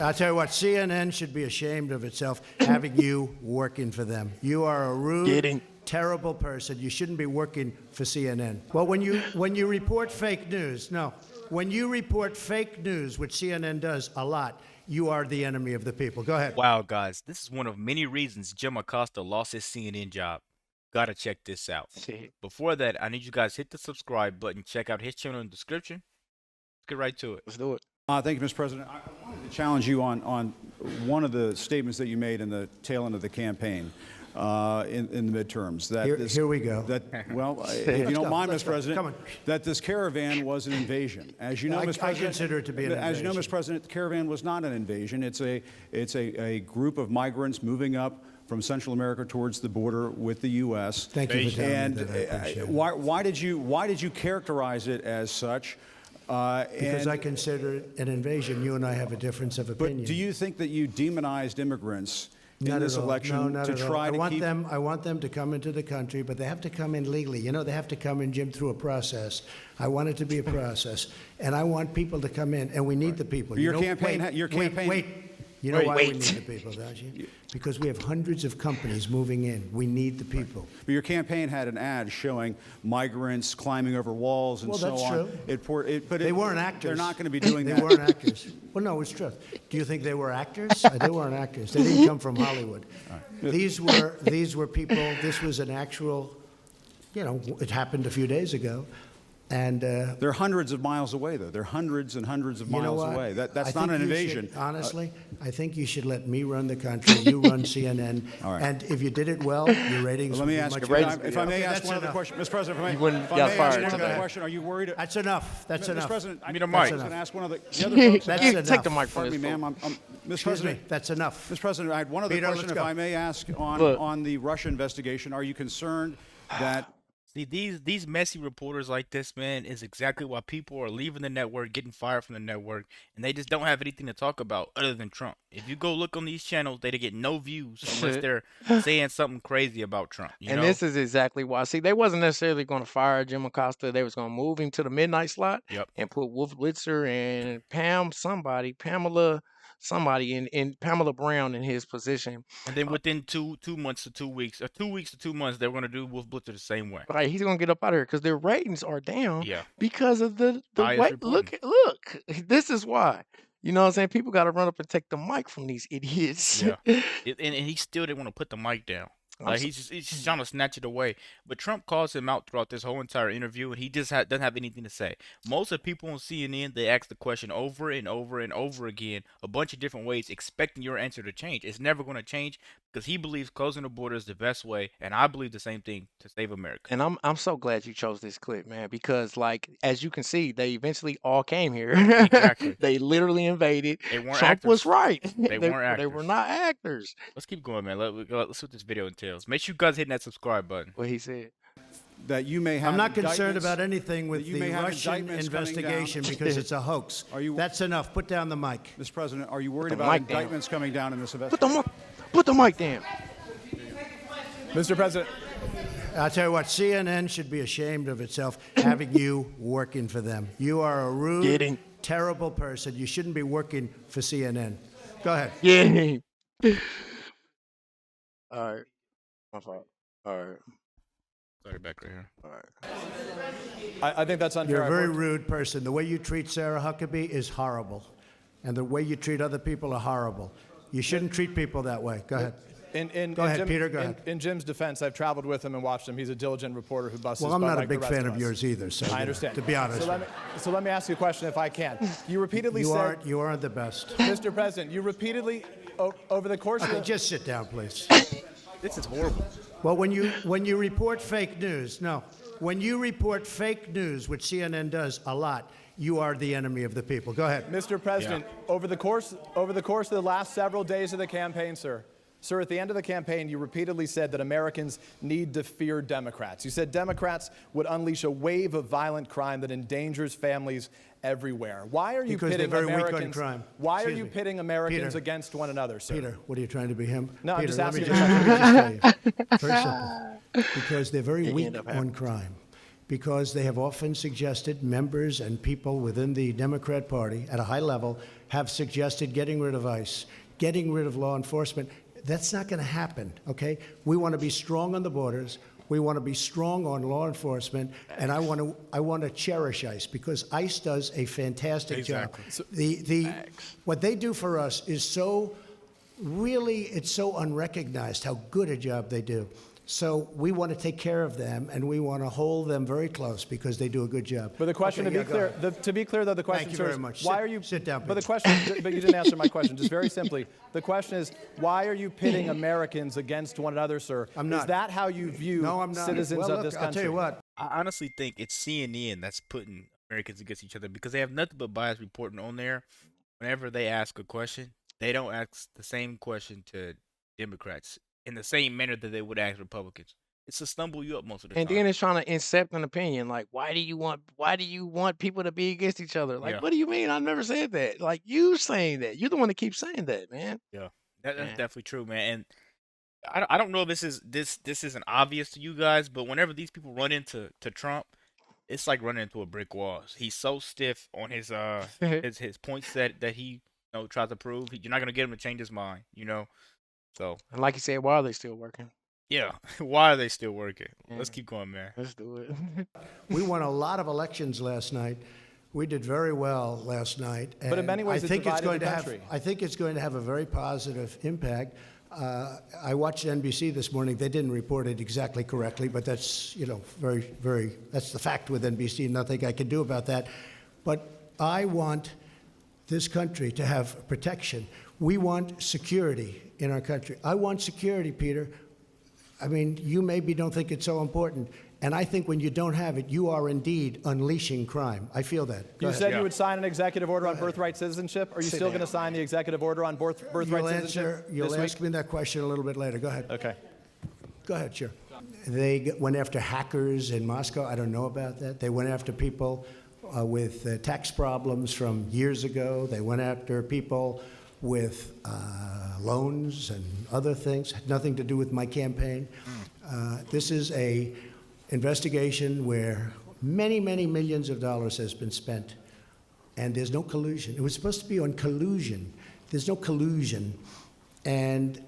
I'll tell you what, CNN should be ashamed of itself having you working for them. You are a rude, terrible person. You shouldn't be working for CNN. Well, when you report fake news, when you report fake news, which CNN does a lot, you are the enemy of the people. Go ahead. Wow, guys, this is one of many reasons Jim Acosta lost his CNN job. Gotta check this out. Before that, I need you guys to hit the subscribe button. Check out his channel in the description. Let's get right to it. Let's do it. Thank you, Mr. President. I wanted to challenge you on one of the statements that you made in the tail end of the campaign in the midterms. Here we go. If you don't mind, Mr. President, that this caravan was an invasion. As you know, Mr. President, I consider it to be an invasion. As you know, Mr. President, the caravan was not an invasion. It's a group of migrants moving up from Central America towards the border with the U.S. Thank you for telling me that. I appreciate it. Why did you characterize it as such? Because I consider it an invasion. You and I have a difference of opinion. But do you think that you demonized immigrants in this election to try to keep? I want them to come into the country, but they have to come in legally. You know, they have to come in, Jim, through a process. I want it to be a process, and I want people to come in, and we need the people. Your campaign. Wait. You know why we need the people, don't you? Because we have hundreds of companies moving in. We need the people. But your campaign had an ad showing migrants climbing over walls and so on. Well, that's true. But they weren't actors. They're not going to be doing that. They weren't actors. Well, no, it's true. Do you think they were actors? They weren't actors. They didn't come from Hollywood. Right. These were people. This was an actual. You know, it happened a few days ago. And they're hundreds of miles away, though. They're hundreds and hundreds of miles away. That's not an invasion. Honestly, I think you should let me run the country. You run CNN. All right. And if you did it well, your ratings would be much better. If I may ask one other question, Mr. President, you wouldn't get fired today. Question, are you worried? That's enough. That's enough. Mr. President, I mean, Mike. I was going to ask one of the other folks. That's enough. Take the mic from Pardon me, ma'am. Mr. President, that's enough. Mr. President, I had one other question, if I may ask, on the Russia investigation. Are you concerned that? See, these messy reporters like this, man, is exactly why people are leaving the network, getting fired from the network, and they just don't have anything to talk about other than Trump. If you go look on these channels, they get no views unless they're saying something crazy about Trump. You know? This is exactly why. See, they wasn't necessarily going to fire Jim Acosta. They was going to move him to the midnight slot and put Wolf Blitzer and Pamela Brown in his position. And then within 2 months to 2 weeks, or 2 weeks to 2 months, they're going to do Wolf Blitzer the same way. Right, he's going to get up out of here because their ratings are down because of the way. Look, this is why. You know what I'm saying? People got to run up and take the mic from these idiots. Yeah. and he still didn't want to put the mic down. Like he's just trying to snatch it away. But Trump calls him out throughout this whole entire interview, and he just doesn't have anything to say. Most of the people on CNN, they ask the question over and over and over again, a bunch of different ways, expecting your answer to change. It's never going to change because he believes closing the border is the best way, and I believe the same thing to save America. And I'm so glad you chose this clip, man, because like as you can see, they eventually all came here. Exactly. They literally invaded. They weren't Trump actors. was right. They weren't actors. They were not actors. Let's keep going, man. Let's see what this video entails. Make sure you guys hit that subscribe button. What he said. That you may have. I'm not concerned about anything with the Russian investigation because it's a hoax. That's enough. Put down the mic. Mr. President, are you worried about indictments coming down in this investigation? Put the mic down. Mr. President. I'll tell you what, CNN should be ashamed of itself having you working for them. You are a rude, terrible person. You shouldn't be working for CNN. Go ahead. All right. My fault. All right. Sorry, back right here. All right. I think that's unfair. You're a very rude person. The way you treat Sarah Huckabee is horrible. And the way you treat other people are horrible. You shouldn't treat people that way. Go ahead. Go ahead, Peter. Go ahead. In Jim's defense, I've traveled with him and watched him. He's a diligent reporter who busts his butt. Well, I'm not like a big fan of yours either. So I understand. To be honest. So let me ask you a question, if I can. You repeatedly said you aren't the best, Mr. President. You repeatedly over the course of just sit down, please. This is horrible. Well, when you report fake news, when you report fake news, which CNN does a lot, you are the enemy of the people. Go ahead. Mr. President, over the course of the last several days of the campaign, sir, at the end of the campaign, you repeatedly said that Americans need to fear Democrats. You said Democrats would unleash a wave of violent crime that endangers families everywhere. Why are you pitting Americans? Why are you pitting Americans against one another, sir? Peter, what are you trying to be him? No, Peter, I'm just asking. Let me just tell you. Very simple. Because they're very weak on crime. because they have often suggested, members and people within the Democrat Party at a high level have suggested getting rid of ICE, getting rid of law enforcement. That's not going to happen, okay? We want to be strong on the borders. We want to be strong on law enforcement, and I want to cherish ICE because ICE does a fantastic job. What they do for us is so it's so unrecognized how good a job they do. So we want to take care of them, and we want to hold them very close because they do a good job. But the question, okay, to be clear, though, the question, Thank you sir, very is much. why are you? Sit down, please. But the question, but you didn't answer my question. Just very simply, the question is, why are you pitting Americans against one another, sir? I'm not. Is that how you view citizens well, of look, this country? I'll tell you what. I honestly think it's CNN that's putting Americans against each other because they have nothing but bias reporting on there. Whenever they ask a question, they don't ask the same question to Democrats in the same manner that they would ask Republicans. It's to stumble you up most of the time. And then it's trying to incept an opinion. Like, why do you want people to be against each other? Like, what do you mean? I've never said that. Like, you saying that. You're the one that keeps saying that, man. Yeah, that's definitely true, man. And I don't know if this isn't obvious to you guys, but whenever these people run into Trump, it's like running into a brick wall. He's so stiff on his his points that he tries to prove. You're not gonna get him to change his mind, So, and like you said, why are they still working? Yeah, why are they still working? Yeah. Let's keep going, man. Let's do it. We won a lot of elections last night. We did very well last night. But in many ways, I think it's going the to country. I think it's going to have a very positive impact. I watched NBC this morning. They didn't report it exactly correctly, but that's that's the fact with NBC. Nothing I can do about that. But I want this country to have protection. We want security in our country. I want security, Peter. I mean, you maybe don't think it's so important. And I think when you don't have it, you are indeed unleashing crime. I feel that. You said you would sign an executive order on birthright citizenship. Are you still going to sign the executive order on birthright citizenship? You'll ask me that question a little bit later. Go ahead. Okay. Go ahead, sure. They went after hackers in Moscow. I don't know about that. They went after people with tax problems from years ago. They went after people with loans and other things. Had nothing to do with my campaign. This is a investigation where many, many millions of dollars has been spent, and there's no collusion. It was supposed to be on collusion. There's no collusion, and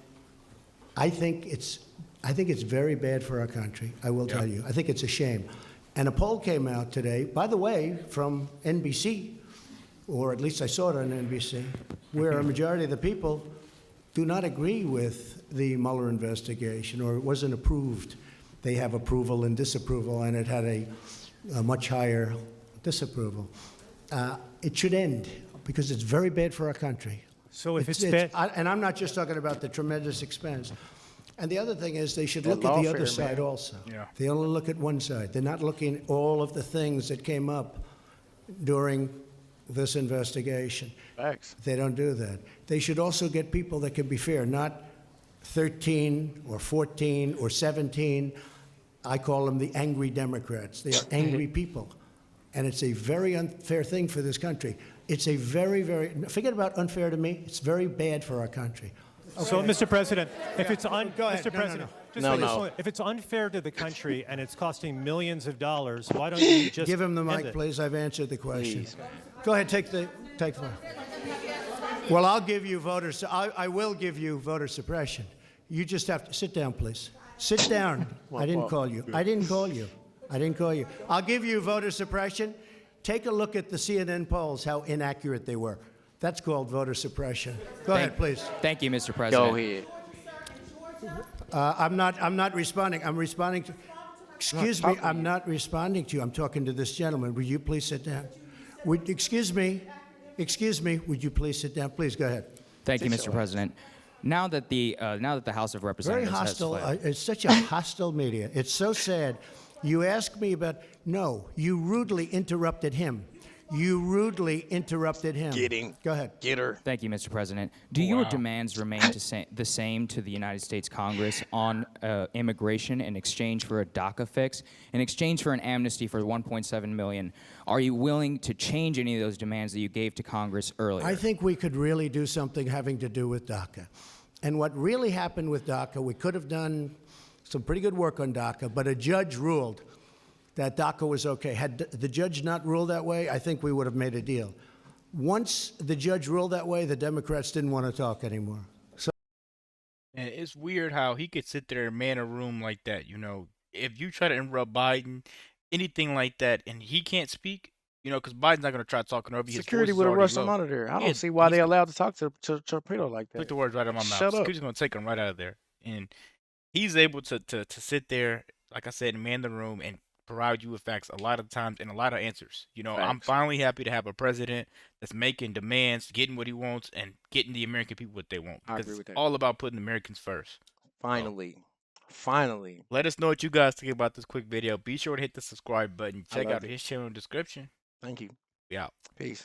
I think it's very bad for our country. I will tell you. I think it's a shame. And a poll came out today, by the way, from NBC, or at least I saw it on NBC, where a majority of the people do not agree with the Mueller investigation, or it wasn't approved. They have approval and disapproval, and it had a much higher disapproval. It should end because it's very bad for our country. So if it's bad, and I'm not just talking about the tremendous expense. And the other thing is they should look at the other side also. Yeah. They only look at one side. They're not looking at all of the things that came up during this investigation. Facts. They don't do that. They should also get people that can be fair, not 13 or 14 or 17. I call them the angry Democrats. They are angry people. And it's a very unfair thing for this country. It's a very, very, forget about unfair to me, it's very bad for our country. Okay. So, Mr. President, if it's Go ahead. Mr. President, if it's unfair to the country and it's costing millions of dollars, why don't you just give him the mic, please? I've answered the question. Please. Go ahead, take the mic. Well, I'll give you I will give you voter suppression. You just have to sit down, please. Sit down. I didn't call you. I didn't call you. I didn't call you. I'll give you voter suppression. Take a look at the CNN polls, how inaccurate they were. That's called voter suppression. Go ahead, please. Thank you, Mr. President. Go ahead. I'm not responding. I'm responding to. Excuse me. I'm not responding to you. I'm talking to this gentleman. Will you please sit down? Excuse me. Would you please sit down? Please go ahead. Thank you, Mr. President. Now that the House of Representatives very hostile. has fled. It's such a hostile media. It's so sad. You ask me about. No, you rudely interrupted him. You rudely interrupted him. Go ahead. Get her. Thank you, Mr. President. Do your demands remain the same to the United States Congress on immigration in exchange for a DACA fix, in exchange for an amnesty for 1.7 million? Are you willing to change any of those demands that you gave to Congress earlier? I think we could really do something having to do with DACA. And what really happened with DACA, we could have done some pretty good work on DACA, but a judge ruled that DACA was okay. Had the judge not ruled that way, I think we would have made a deal. Once the judge ruled that way, the Democrats didn't want to talk anymore. So, and it's weird how he could sit there and man a room like that. You know, if you try to interrupt Biden, anything like that, and he can't speak, you know, because Biden's not going to try talking over. Security would have rushed him out of there. I don't see why they allowed to talk to Torpedo like that. Took the words right out of my mouth. Shut up. Security's going to take him right out of there, and he's able to sit there, like I said, and man the room and provide you with facts a lot of times and a lot of answers. You know, I'm finally happy to have a president that's making demands, getting what he wants, and getting the American people what they want. I agree with that. It's all about putting Americans first. Finally. Finally. Let us know what you guys think about this quick video. Be sure to hit the subscribe button. Check out his channel in the description. Thank you. We out. Peace.